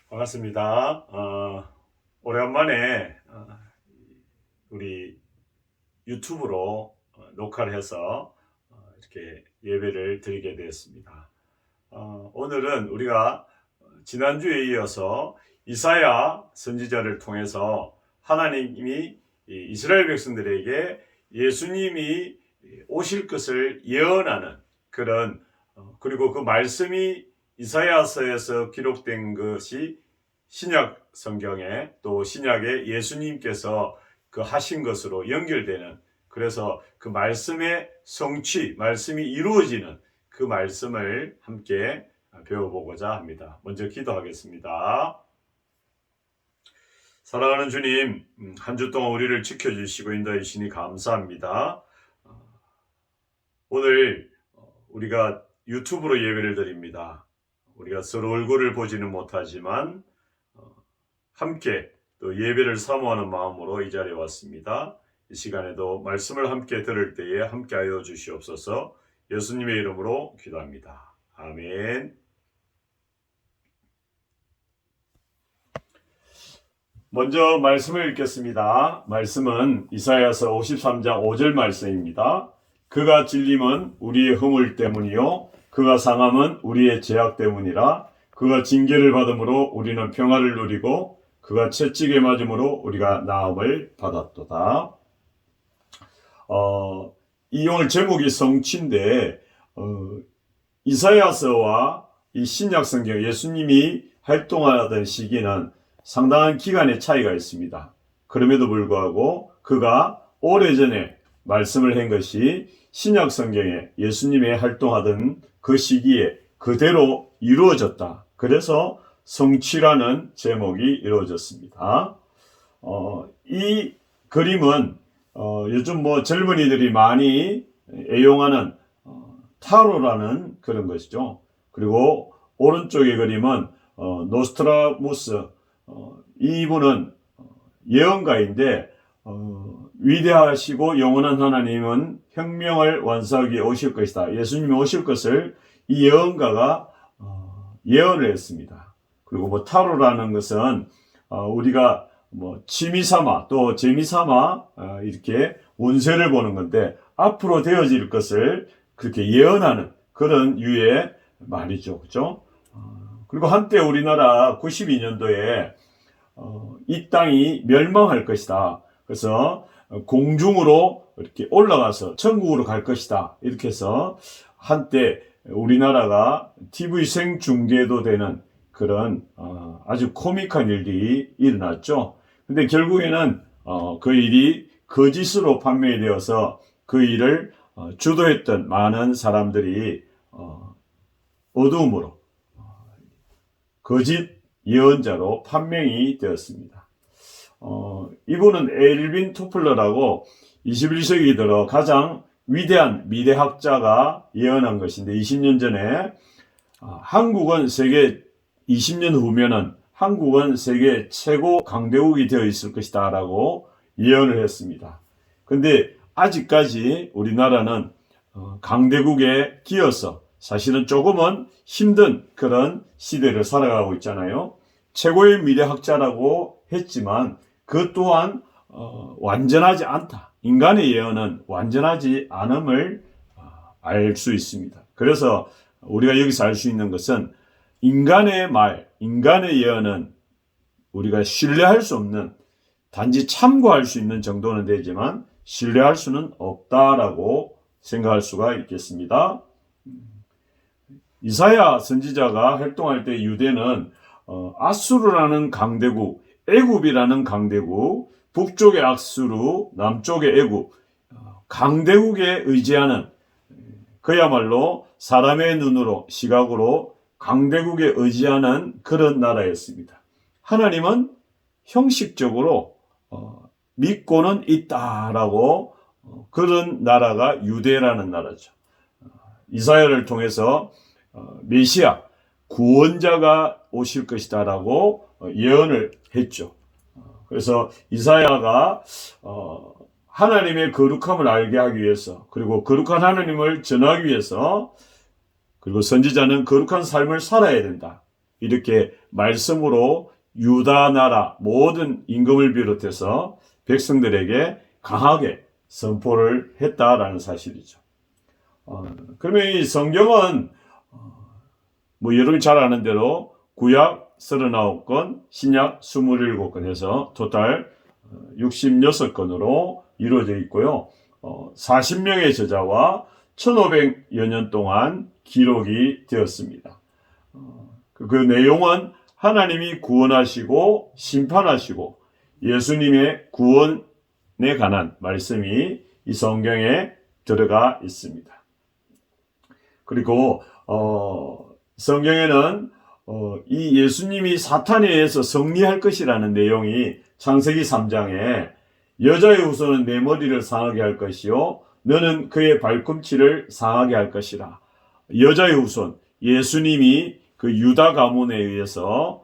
반갑습니다. 오래간만에 우리 유튜브로 녹화를 해서 이렇게 예배를 드리게 되었습니다. 오늘은 우리가 지난주에 이어서 이사야 선지자를 통해서 하나님이 이스라엘 백성들에게 예수님이 오실 것을 예언하는 그런 그리고 그 말씀이 이사야서에서 기록된 것이 신약 성경에 또 신약에 예수님께서 그 하신 것으로 연결되는, 그래서 그 말씀의 성취, 말씀이 이루어지는 그 말씀을 함께 배워보고자 합니다. 먼저 기도하겠습니다. 사랑하는 주님, 한 주 동안 우리를 지켜주시고 인도해 주시니 감사합니다. 오늘 우리가 유튜브로 예배를 드립니다. 우리가 서로 얼굴을 보지는 못하지만 함께 또 예배를 사모하는 마음으로 이 자리에 왔습니다. 이 시간에도 말씀을 함께 들을 때에 함께하여 주시옵소서. 예수님의 이름으로 기도합니다. 아멘. 먼저 말씀을 읽겠습니다. 말씀은 이사야서 53장 5절 말씀입니다. 그가 질림은 우리의 허물 때문이요 그가 상함은 우리의 죄악 때문이라. 그가 징계를 받음으로 우리는 평화를 누리고 그가 채찍에 맞음으로 우리가 나음을 받았도다. 이 오늘 제목이 성취인데 이사야서와 이 신약 성경 예수님이 활동하던 시기는 상당한 기간의 차이가 있습니다. 그럼에도 불구하고 그가 오래전에 말씀을 한 것이 신약 성경에 예수님이 활동하던 그 시기에 그대로 이루어졌다. 그래서 성취라는 제목이 이루어졌습니다. 이 그림은 요즘 젊은이들이 많이 애용하는 타로라는 그런 것이죠. 그리고 오른쪽의 그림은 노스트라무스, 이분은 예언가인데 위대하시고 영원한 하나님은 혁명을 완수하기 위해 오실 것이다. 예수님이 오실 것을 이 예언가가 예언을 했습니다. 그리고 타로라는 것은 우리가 취미삼아 또 재미삼아 이렇게 운세를 보는 건데 앞으로 되어질 것을 그렇게 예언하는 그런 유의 말이죠. 그죠? 그리고 한때 우리나라 92년도에 이 땅이 멸망할 것이다. 그래서 공중으로 이렇게 올라가서 천국으로 갈 것이다. 이렇게 해서 한때 우리나라가 TV 생중계도 되는 그런 아주 코믹한 일이 일어났죠. 근데 결국에는 그 일이 거짓으로 판명되어서 그 일을 주도했던 많은 사람들이 어두움으로 거짓 예언자로 판명이 되었습니다. 이분은 엘빈 토플러라고 21세기 들어 가장 위대한 미래학자가 예언한 것인데 20년 전에 한국은 세계 20년 후면은 한국은 세계 최고 강대국이 되어 있을 것이다 라고 예언을 했습니다. 근데 아직까지 우리나라는 강대국에 기어서 사실은 조금은 힘든 그런 시대를 살아가고 있잖아요. 최고의 미래학자라고 했지만 그 또한 완전하지 않다. 인간의 예언은 완전하지 않음을 알 수 있습니다. 그래서 우리가 여기서 알 수 있는 것은 인간의 말, 인간의 예언은 우리가 신뢰할 수 없는, 단지 참고할 수 있는 정도는 되지만 신뢰할 수는 없다라고 생각할 수가 있겠습니다. 이사야 선지자가 활동할 때 유대는 아수르라는 강대국, 애굽이라는 강대국, 북쪽의 아수르, 남쪽의 애굽, 강대국에 의지하는, 그야말로 사람의 눈으로 시각으로 강대국에 의지하는 그런 나라였습니다. 하나님은 형식적으로 믿고는 있다라고 그런 나라가 유대라는 나라죠. 이사야를 통해서 메시아, 구원자가 오실 것이다라고 예언을 했죠. 그래서 이사야가 하나님의 거룩함을 알게 하기 위해서, 그리고 거룩한 하나님을 전하기 위해서, 그리고 선지자는 거룩한 삶을 살아야 된다. 이렇게 말씀으로 유다 나라 모든 임금을 비롯해서 백성들에게 강하게 선포를 했다라는 사실이죠. 그러면 이 성경은 뭐 여러분이 잘 아는 대로 구약 39권, 신약 27권 해서 토탈 66권으로 이루어져 있고요. 40명의 저자와 1500여 년 동안 기록이 되었습니다. 그 내용은 하나님이 구원하시고 심판하시고 예수님의 구원에 관한 말씀이 이 성경에 들어가 있습니다. 그리고 성경에는 이 예수님이 사탄에 의해서 승리할 것이라는 내용이 창세기 3장에 여자의 후손은 내 머리를 상하게 할 것이요 너는 그의 발꿈치를 상하게 할 것이라. 여자의 후손, 예수님이 그 유다 가문에 의해서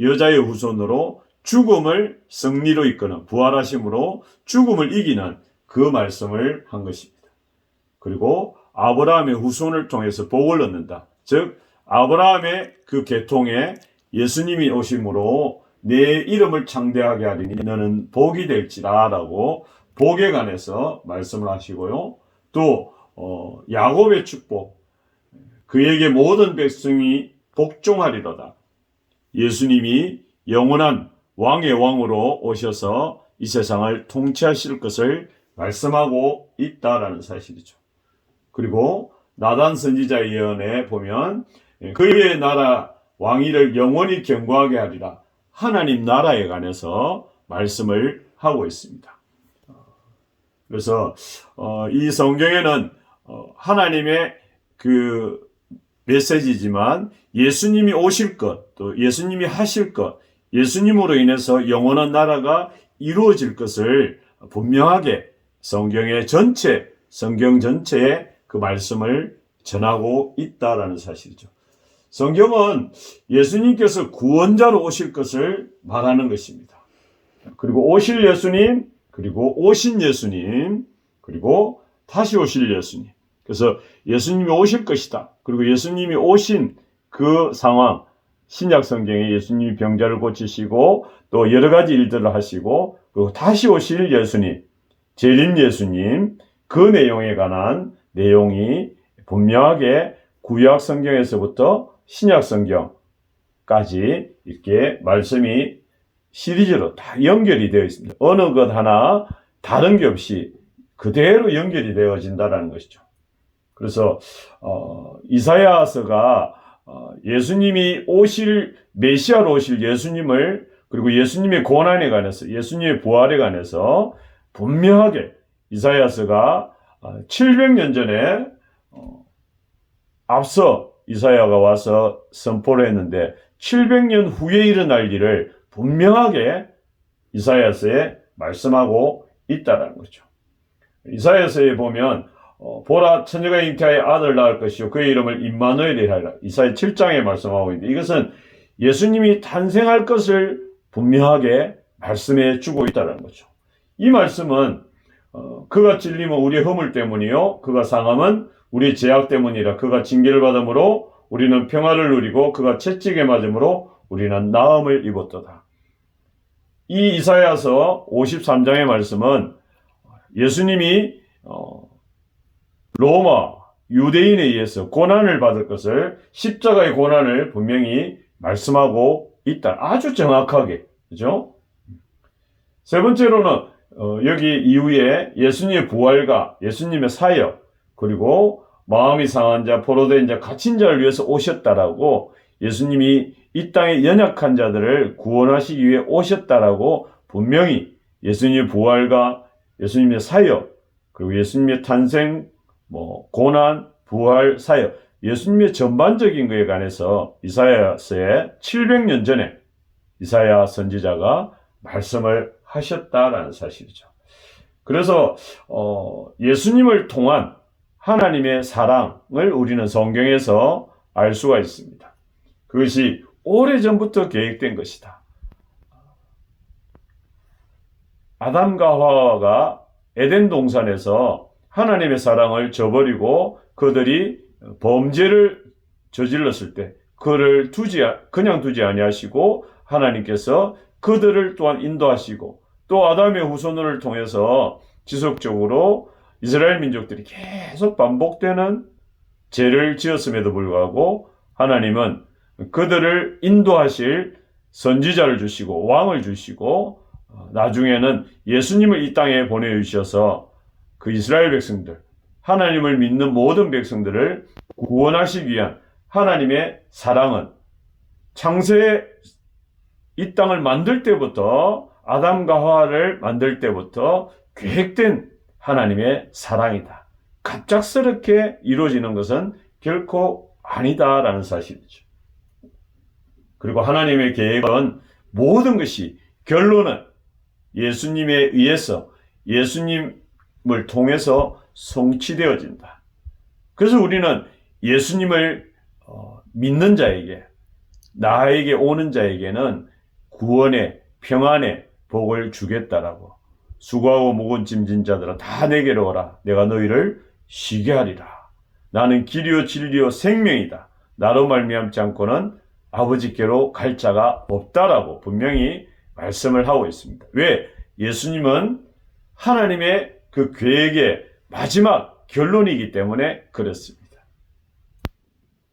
여자의 후손으로 죽음을 승리로 이끄는 부활하심으로 죽음을 이기는 그 말씀을 한 것입니다. 그리고 아브라함의 후손을 통해서 복을 얻는다. 즉 아브라함의 그 계통에 예수님이 오심으로 내 이름을 창대하게 하리니 너는 복이 될지라 라고 복에 관해서 말씀을 하시고요. 또 야곱의 축복, 그에게 모든 백성이 복종하리로다. 예수님이 영원한 왕의 왕으로 오셔서 이 세상을 통치하실 것을 말씀하고 있다라는 사실이죠. 그리고 나단 선지자 예언에 보면 그의 나라 왕위를 영원히 견고하게 하리라. 하나님 나라에 관해서 말씀을 하고 있습니다. 그래서 이 성경에는 하나님의 그 메시지지만 예수님이 오실 것, 또 예수님이 하실 것, 예수님으로 인해서 영원한 나라가 이루어질 것을 분명하게 성경 전체에 그 말씀을 전하고 있다라는 사실이죠. 성경은 예수님께서 구원자로 오실 것을 말하는 것입니다. 그리고 오실 예수님, 그리고 오신 예수님, 그리고 다시 오실 예수님. 그래서 예수님이 오실 것이다. 그리고 예수님이 오신 그 상황, 신약 성경에 예수님이 병자를 고치시고 또 여러 가지 일들을 하시고 그리고 다시 오실 예수님, 재림 예수님, 그 내용에 관한 내용이 분명하게 구약 성경에서부터 신약 성경까지 이렇게 말씀이 시리즈로 다 연결이 되어 있습니다. 어느 것 하나 다른 게 없이 그대로 연결이 되어진다는 것이죠. 그래서 이사야서가 예수님이 오실 메시아로 오실 예수님을 그리고 예수님의 고난에 관해서 예수님의 부활에 관해서 분명하게 이사야서가 700년 전에 앞서 이사야가 와서 선포를 했는데 700년 후에 일어날 일을 분명하게 이사야서에 말씀하고 있다는 거죠. 이사야서에 보면 보라 처녀가 잉태하여 아들 낳을 것이요 그의 이름을 임마누엘이라 하리라. 이사야 7장에 말씀하고 있는데 이것은 예수님이 탄생할 것을 분명하게 말씀해 주고 있다는 거죠. 이 말씀은 그가 찔림은 우리의 허물 때문이요 그가 상함은 우리의 죄악 때문이라. 그가 징계를 받음으로 우리는 평화를 누리고 그가 채찍에 맞음으로 우리는 나음을 입었도다. 이 이사야서 53장의 말씀은 예수님이 로마 유대인에 의해서 고난을 받을 것을 십자가의 고난을 분명히 말씀하고 있다. 아주 정확하게. 그죠? 세 번째로는 여기 이후에 예수님의 부활과 예수님의 사역 그리고 마음이 상한 자, 포로된 자, 갇힌 자를 위해서 오셨다라고 예수님이 이 땅의 연약한 자들을 구원하시기 위해 오셨다라고 분명히 예수님의 부활과 예수님의 사역 그리고 예수님의 탄생, 고난, 부활, 사역 예수님의 전반적인 것에 관해서 이사야서에 700년 전에 이사야 선지자가 말씀을 하셨다라는 사실이죠. 그래서 예수님을 통한 하나님의 사랑을 우리는 성경에서 알 수가 있습니다. 그것이 오래전부터 계획된 것이다. 아담과 하와가 에덴 동산에서 하나님의 사랑을 저버리고 그들이 범죄를 저질렀을 때 그를 그냥 두지 아니하시고 하나님께서 그들을 또한 인도하시고 또 아담의 후손을 통해서 지속적으로 이스라엘 민족들이 계속 반복되는 죄를 지었음에도 불구하고 하나님은 그들을 인도하실 선지자를 주시고 왕을 주시고 나중에는 예수님을 이 땅에 보내주셔서 그 이스라엘 백성들, 하나님을 믿는 모든 백성들을 구원하시기 위한 하나님의 사랑은 창세에 이 땅을 만들 때부터 아담과 하와를 만들 때부터 계획된 하나님의 사랑이다. 갑작스럽게 이루어지는 것은 결코 아니다라는 사실이죠. 그리고 하나님의 계획은 모든 것이 결론은 예수님에 의해서 예수님을 통해서 성취되어진다. 그래서 우리는 예수님을 믿는 자에게 나에게 오는 자에게는 구원의 평안의 복을 주겠다라고 수고하고 무거운 짐진 자들아 다 내게로 오라 내가 너희를 쉬게 하리라. 나는 길이요 진리요 생명이다. 나로 말미암지 않고는 아버지께로 갈 자가 없다라고 분명히 말씀을 하고 있습니다. 왜? 예수님은 하나님의 그 계획의 마지막 결론이기 때문에 그렇습니다.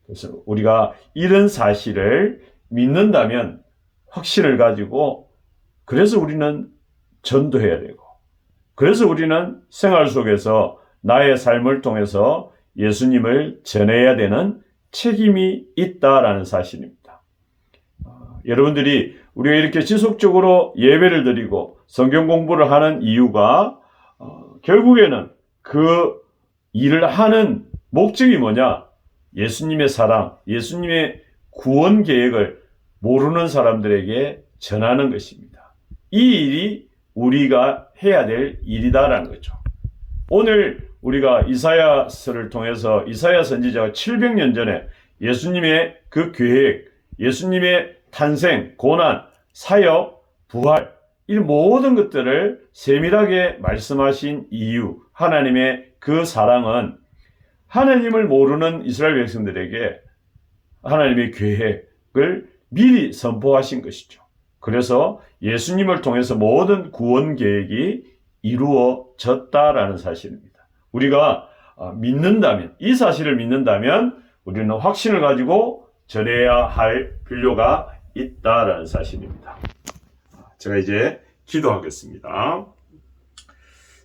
그래서 우리가 이런 사실을 믿는다면 확신을 가지고 그래서 우리는 전도해야 되고 그래서 우리는 생활 속에서 나의 삶을 통해서 예수님을 전해야 되는 책임이 있다라는 사실입니다. 여러분들이 우리가 이렇게 지속적으로 예배를 드리고 성경 공부를 하는 이유가 결국에는 그 일을 하는 목적이 뭐냐? 예수님의 사랑, 예수님의 구원 계획을 모르는 사람들에게 전하는 것입니다. 이 일이 우리가 해야 될 일이다라는 거죠. 오늘 우리가 이사야서를 통해서 이사야 선지자가 700년 전에 예수님의 그 계획, 예수님의 탄생, 고난, 사역, 부활 이 모든 것들을 세밀하게 말씀하신 이유, 하나님의 그 사랑은 하나님을 모르는 이스라엘 백성들에게 하나님의 계획을 미리 선포하신 것이죠. 그래서 예수님을 통해서 모든 구원 계획이 이루어졌다라는 사실입니다. 우리가 믿는다면, 이 사실을 믿는다면 우리는 확신을 가지고 전해야 할 필요가 있다라는 사실입니다. 제가 이제 기도하겠습니다.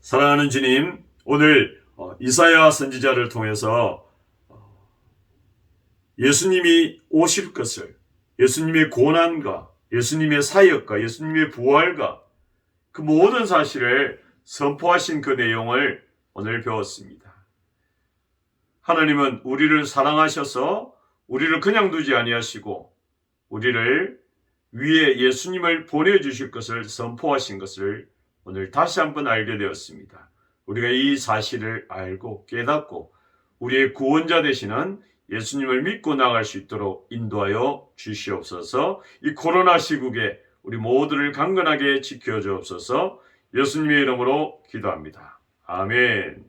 사랑하는 주님, 오늘 이사야 선지자를 통해서 예수님이 오실 것을, 예수님의 고난과 예수님의 사역과 예수님의 부활과 그 모든 사실을 선포하신 그 내용을 오늘 배웠습니다. 하나님은 우리를 사랑하셔서 우리를 그냥 두지 아니하시고 우리를 위에 예수님을 보내주실 것을 선포하신 것을 오늘 다시 한번 알게 되었습니다. 우리가 이 사실을 알고 깨닫고 우리의 구원자 되시는 예수님을 믿고 나갈 수 있도록 인도하여 주시옵소서. 이 코로나 시국에 우리 모두를 강건하게 지켜주옵소서. 예수님의 이름으로 기도합니다. 아멘.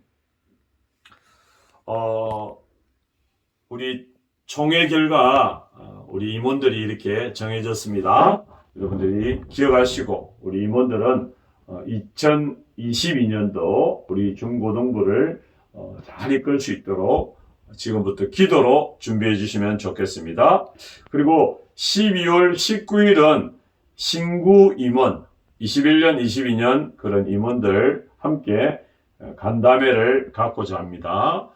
우리 총회 결과 우리 임원들이 이렇게 정해졌습니다. 여러분들이 기억하시고 우리 임원들은 2022년도 우리 중고등부를 잘 이끌 수 있도록 지금부터 기도로 준비해 주시면 좋겠습니다. 그리고 12월 19일은 신구 임원 21년, 22년 그런 임원들 함께 간담회를 갖고자 합니다.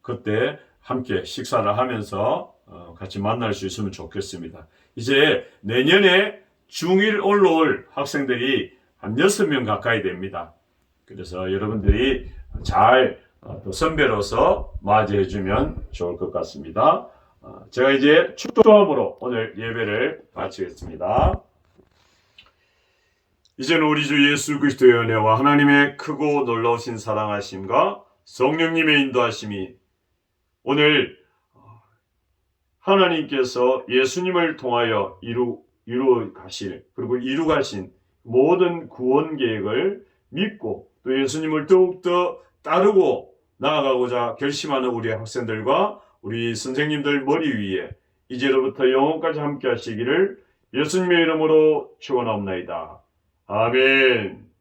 그때 함께 식사를 하면서 같이 만날 수 있으면 좋겠습니다. 이제 내년에 중1 올라올 학생들이 한 6명 가까이 됩니다. 그래서 여러분들이 잘 또 선배로서 맞이해 주면 좋을 것 같습니다. 제가 이제 축도함으로 오늘 예배를 마치겠습니다. 이제는 우리 주 예수 그리스도의 은혜와 하나님의 크고 놀라우신 사랑하심과 성령님의 인도하심이 오늘 하나님께서 예수님을 통하여 이루가실 그리고 이루가신 모든 구원 계획을 믿고 또 예수님을 더욱더 따르고 나아가고자 결심하는 우리 학생들과 우리 선생님들 머리 위에 이제로부터 영원까지 함께 하시기를 예수님의 이름으로 축원하옵나이다. 아멘.